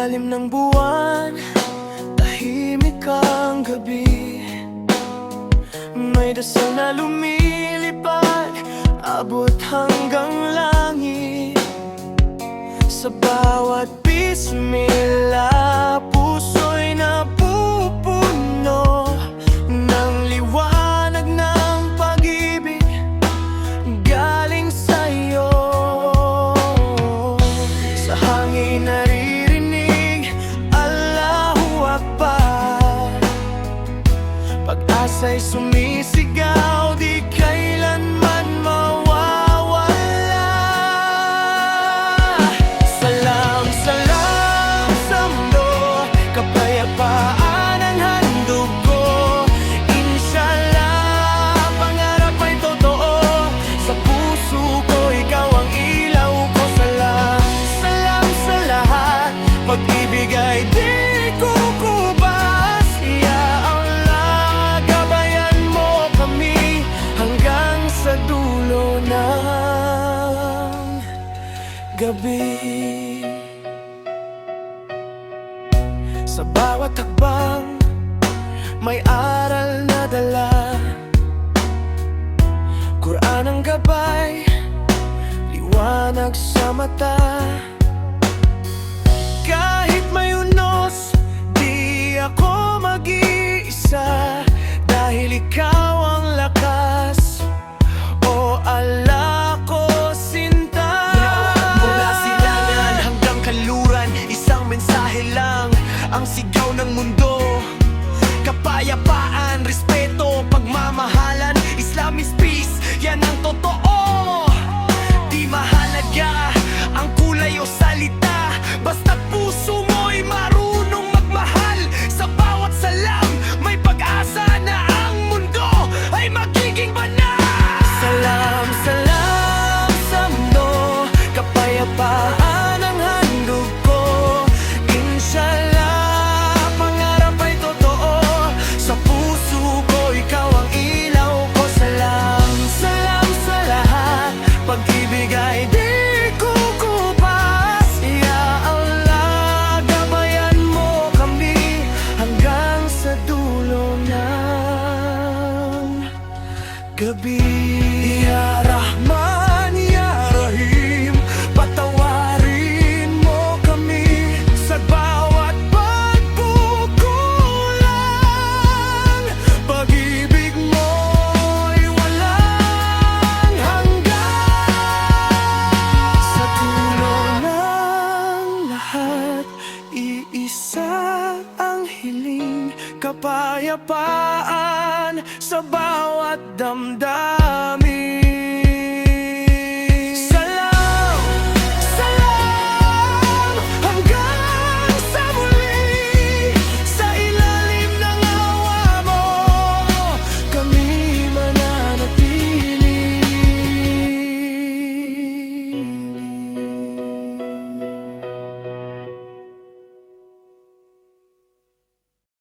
ilalim ng buwan, tahimik ang gabi. May dasal na lumilipad, abot hanggang langit. Sa bawat bismillah, puso'y napupuno ng liwanag ng pag-ibig galing sa'yo. Sa hangin naririnig, Allahu Akbar. Pag-asa'y sumisigaw, di kailanman mawawala. Salam, salam sa mundo, kapayapaan ang handog ko. Inshallah, pangarap ay totoo. Sa puso ko, ikaw ang ilaw ko. Salam, salam sa lahat, pag-ibig ay di kukubas. Ya Allah, gabayan mo kami hanggang sa dulo ng gabi. Sa bawat hakbang, may aral na dala. Quran ang gabay, liwanag sa mata. Kahit may unos, di ako mag-iisa, dahil ikaw ang lakas. O Allah ko sinta. Mula silangan hanggang kanluran, isang mensahe lang ang sigaw ng mundo. Kapayapaan, respeto, pagmamahalan, Islam is peace, yan ang totoo. Di mahalaga ang kulay o salita, basta't puso mo'y marunong magmahal. Sa bawat salam, may pag-asa na ang mundo ay magiging banal. Salam, salam sa mundo, kapayapaan ang handog ko. Inshallah, pangarap ay totoo. Sa puso ko, ikaw ang ilaw ko. Salam, salam sa lahat, pag-ibig ay di kukubas. Ya Allah, gabayan mo kami hanggang sa dulo ng gabi. Ya Rahman, Ya Rahim, patawarin mo kami sa bawat pagkukulang. Pag-ibig mo'y walang hanggan. Sa dulo ng lahat, iisa ang hiling, kapayapaan sa bawat damdamin.